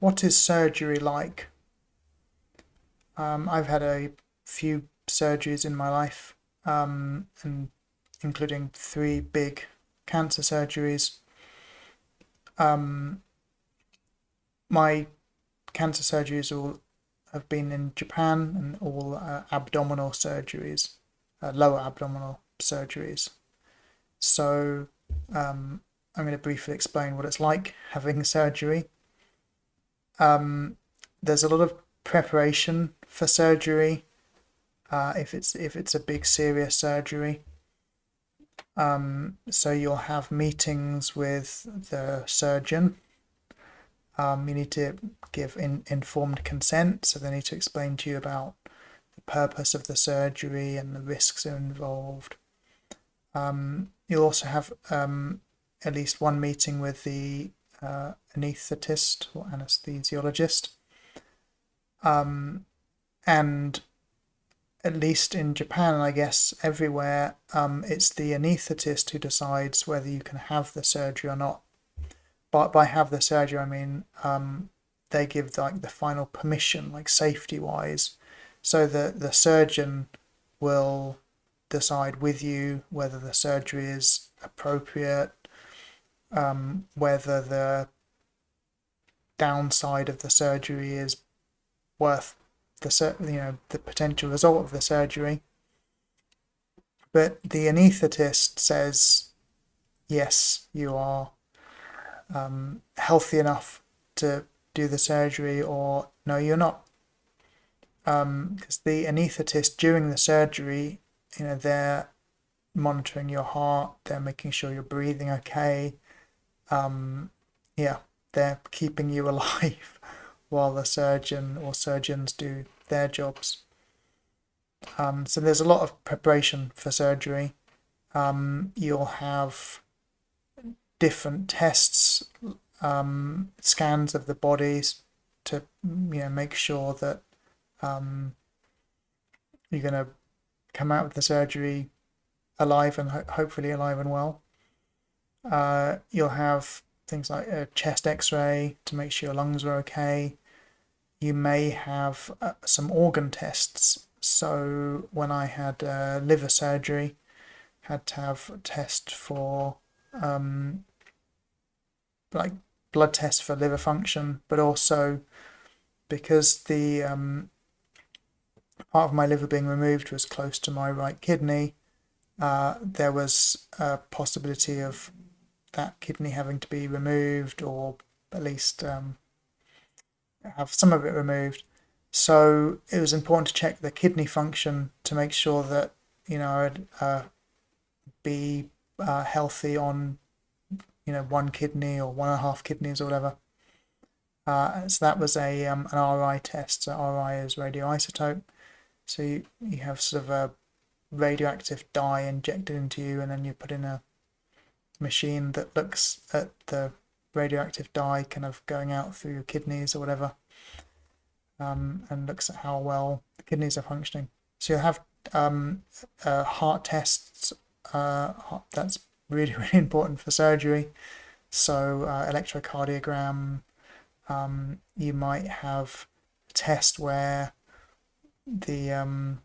What is surgery like? I've had a few surgeries in my life, and including three big cancer surgeries. Um, my cancer surgeries all have been in Japan and all abdominal surgeries, lower abdominal surgeries. So I'm going to briefly explain what it's like having surgery. Um, there's a lot of preparation for surgery if it's a big serious surgery. So you'll have meetings with the surgeon. You need to give informed consent, so they need to explain to you about the purpose of the surgery and the risks involved. You'll also have at least one meeting with the anaesthetist or anesthesiologist. And at least in Japan, I guess everywhere, it's the anaesthetist who decides whether you can have the surgery or not. But by have the surgery, I mean they give like the final permission, like safety wise, so that the surgeon will decide with you whether the surgery is appropriate, whether the downside of the surgery is worth the potential result of the surgery. But the anaesthetist says yes, you are healthy enough to do the surgery, or no, you're not. Because the anaesthetist during the surgery, they're monitoring your heart, they're making sure you're breathing okay. Yeah, they're keeping you alive while the surgeon or surgeons do their jobs. So there's a lot of preparation for surgery. You'll have different tests, scans of the bodies to make sure that you're going to come out of the surgery alive and hopefully alive and well. You'll have things like a chest x-ray to make sure your lungs are okay. You may have some organ tests. So when I had liver surgery, had to have a test for like blood tests for liver function, but also because the part of my liver being removed was close to my right kidney, there was a possibility of that kidney having to be removed, or at least have some of it removed. So it was important to check the kidney function to make sure that I'd be healthy on one kidney or one and a half kidneys or whatever. So that was an RI test. So RI is radioisotope. So you have sort of a radioactive dye injected into you, and then you put in a machine that looks at the radioactive dye kind of going out through your kidneys or whatever, and looks at how well the kidneys are functioning. So you'll have heart tests. That's really, really important for surgery. So electrocardiogram. You might have a test where the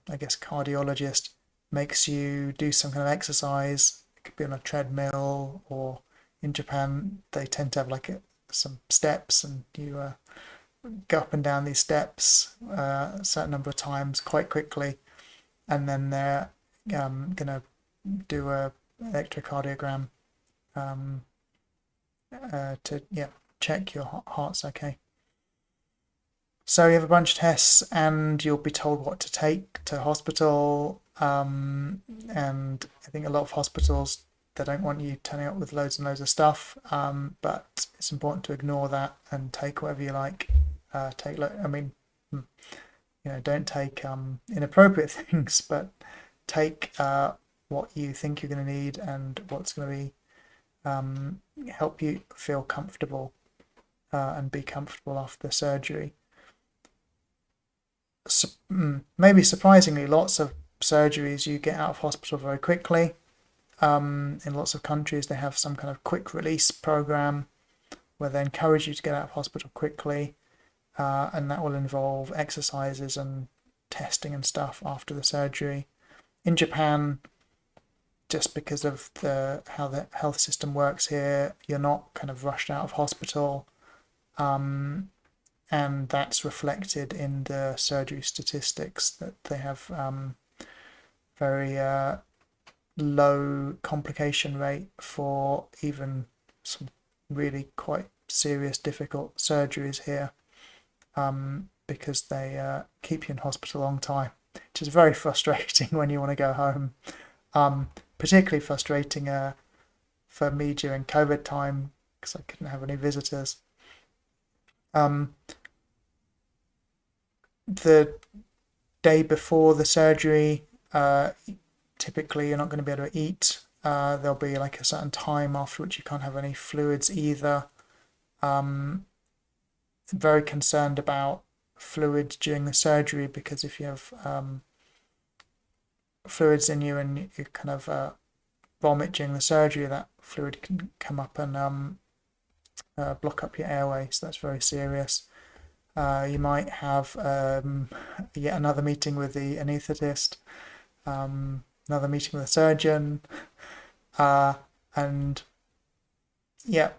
I guess cardiologist makes you do some kind of exercise. It could be on a treadmill, or in Japan they tend to have some steps, and you go up and down these steps a certain number of times quite quickly, and then they're gonna do a electrocardiogram to check your heart's okay. So you have a bunch of tests, and you'll be told what to take to hospital. And I think a lot of hospitals, they don't want you turning up with loads and loads of stuff. But it's important to ignore that and take whatever you like. I mean, don't take inappropriate things, but take what you think you're going to need and what's going to be help you feel comfortable and be comfortable after the surgery. Maybe surprisingly, lots of surgeries you get out of hospital very quickly. In lots of countries, they have some kind of quick release program where they encourage you to get out of hospital quickly. and that will involve exercises and testing and stuff after the surgery. In Japan, just because of how the health system works here, you're not kind of rushed out of hospital, and that's reflected in the surgery statistics that they have very low complication rate for even some really quite serious, difficult surgeries here, because they keep you in hospital a long time, which is very frustrating when you want to go home. Particularly frustrating for me during COVID time because I couldn't have any visitors. The day before the surgery, typically you're not going to be able to eat. There'll be like a certain time after which you can't have any fluids either. Very concerned about fluids during the surgery, because if you have fluids in you and you kind of vomit during the surgery, that fluid can come up and block up your airway, so that's very serious. You might have yet another meeting with the anaesthetist, another meeting with a surgeon, and yeah,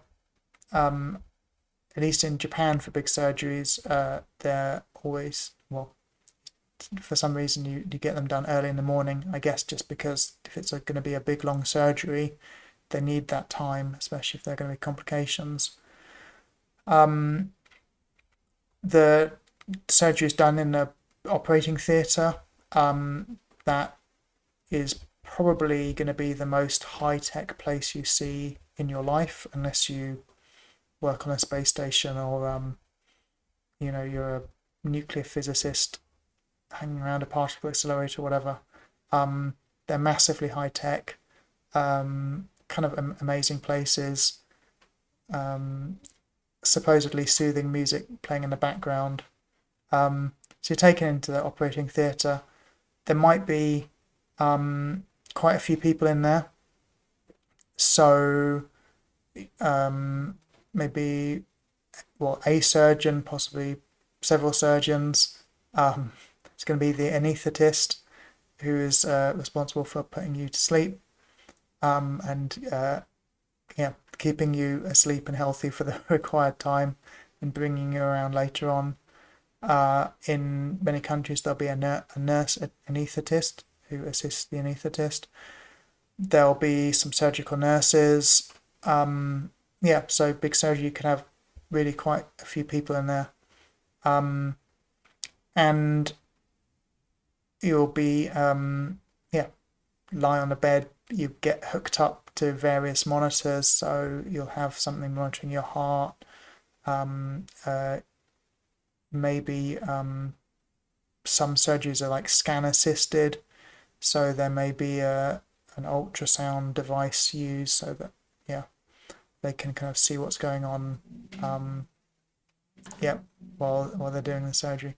at least in Japan for big surgeries, they're always, well, for some reason you get them done early in the morning, I guess just because if it's going to be a big long surgery, they need that time, especially if there are going to be complications. The surgery is done in the operating theatre. That is probably going to be the most high-tech place you see in your life, unless you work on a space station or you're a nuclear physicist hanging around a particle accelerator or whatever. They're massively high-tech, kind of amazing places, supposedly soothing music playing in the background. So you're taken into the operating theatre. There might be quite a few people in there, so maybe a surgeon, possibly several surgeons. It's going to be the anaesthetist, who is responsible for putting you to sleep, and keeping you asleep and healthy for the required time and bringing you around later on. In many countries, there'll be a nurse anaesthetist who assists the anaesthetist. There'll be some surgical nurses. So big surgery, you can have really quite a few people in there. And you'll be, lie on a bed. You get hooked up to various monitors, so you'll have something monitoring your heart. Maybe some surgeries are like scan assisted, so there may be an ultrasound device used so that they can kind of see what's going on while they're doing the surgery.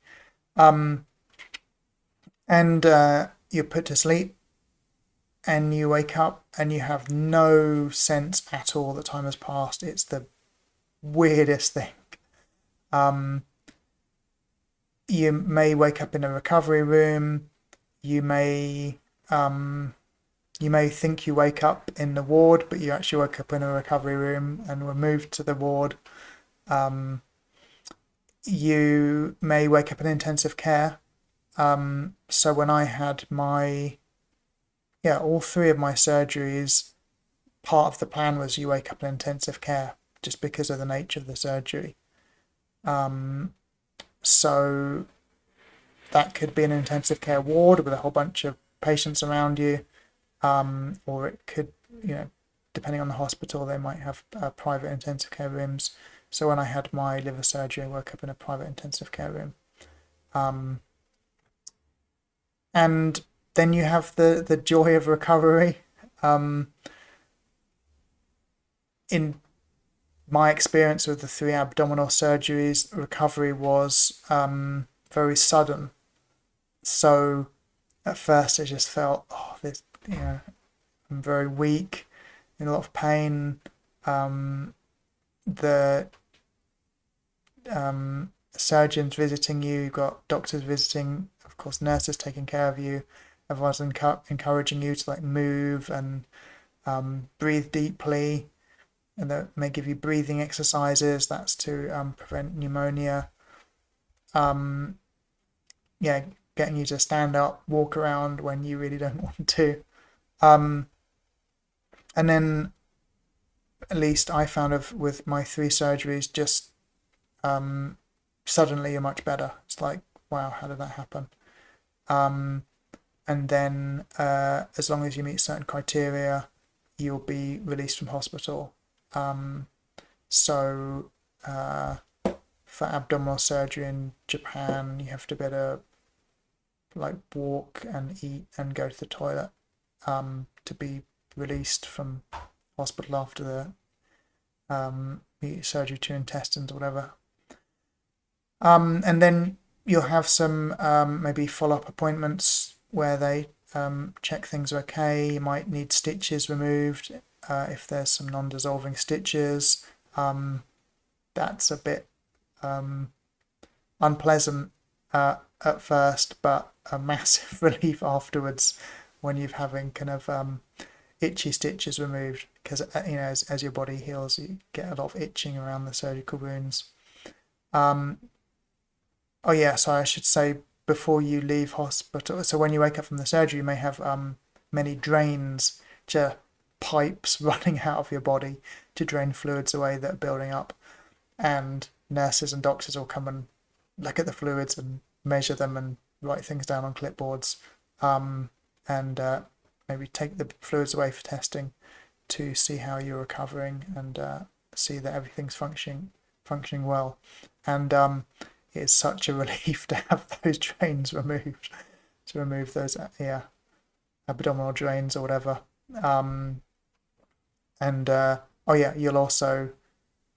And you're put to sleep and you wake up and you have no sense at all that time has passed. It's the weirdest thing. You may wake up in a recovery room. You may think you wake up in the ward, but you actually woke up in a recovery room and were moved to the ward. You may wake up in intensive care. So when I had all three of my surgeries, part of the plan was you wake up in intensive care just because of the nature of the surgery. So that could be an intensive care ward with a whole bunch of patients around you, or it could, depending on the hospital, they might have private intensive care rooms. So when I had my liver surgery, I woke up in a private intensive care room. And then you have the joy of recovery. In my experience with the 3 abdominal surgeries, recovery was very sudden. So at first I just felt, I'm very weak, in a lot of pain. The surgeons visiting you, you've got doctors visiting, of course, nurses taking care of you. Everyone's encouraging you to like move and breathe deeply, and they may give you breathing exercises. That's to prevent pneumonia. Yeah, getting you to stand up, walk around when you really don't want to. And then, at least I found with my 3 surgeries, just suddenly you're much better. It's like, wow, how did that happen? And then as long as you meet certain criteria, you'll be released from hospital. So for abdominal surgery in Japan, you have to be able to like walk and eat and go to the toilet to be released from hospital after the surgery to intestines or whatever. And then you'll have some maybe follow-up appointments where they check things are okay. You might need stitches removed if there's some non-dissolving stitches. That's a bit unpleasant at first, but a massive relief afterwards when you're having kind of itchy stitches removed, because as your body heals, you get a lot of itching around the surgical wounds. Oh yeah, so I should say, before you leave hospital, so when you wake up from the surgery, you may have many drains, which are pipes running out of your body to drain fluids away that are building up, and nurses and doctors will come and look at the fluids and measure them and write things down on clipboards, and maybe take the fluids away for testing to see how you're recovering and see that everything's functioning well. And it's such a relief to have those drains removed, to remove those abdominal drains or whatever. Oh yeah, you'll also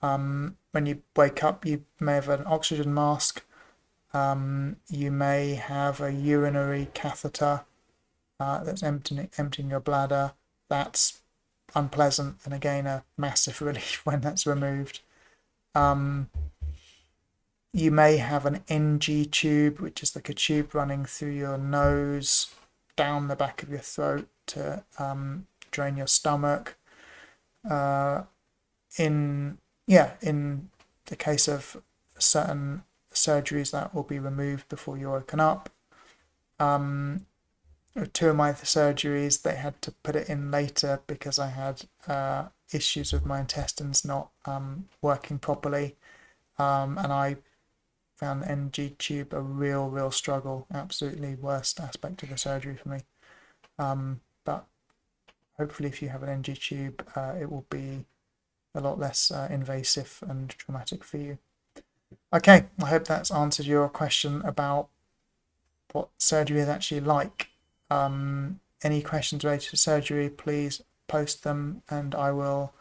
when you wake up, you may have an oxygen mask. You may have a urinary catheter that's emptying your bladder. That's unpleasant, and again a massive relief when that's removed. You may have an NG tube, which is like a tube running through your nose down the back of your throat to drain your stomach. In the case of certain surgeries, that will be removed before you're woken up. 2 of my surgeries, they had to put it in later because I had issues with my intestines not working properly, and I found the NG tube a real struggle. Absolutely worst aspect of the surgery for me. But hopefully, if you have an NG tube, it will be a lot less invasive and traumatic for you. Okay, I hope that's answered your question about what surgery is actually like. Any questions related to surgery, please post them, and I will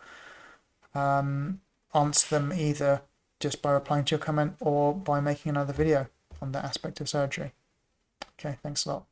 answer them either just by replying to your comment or by making another video on that aspect of surgery. Okay, thanks a lot.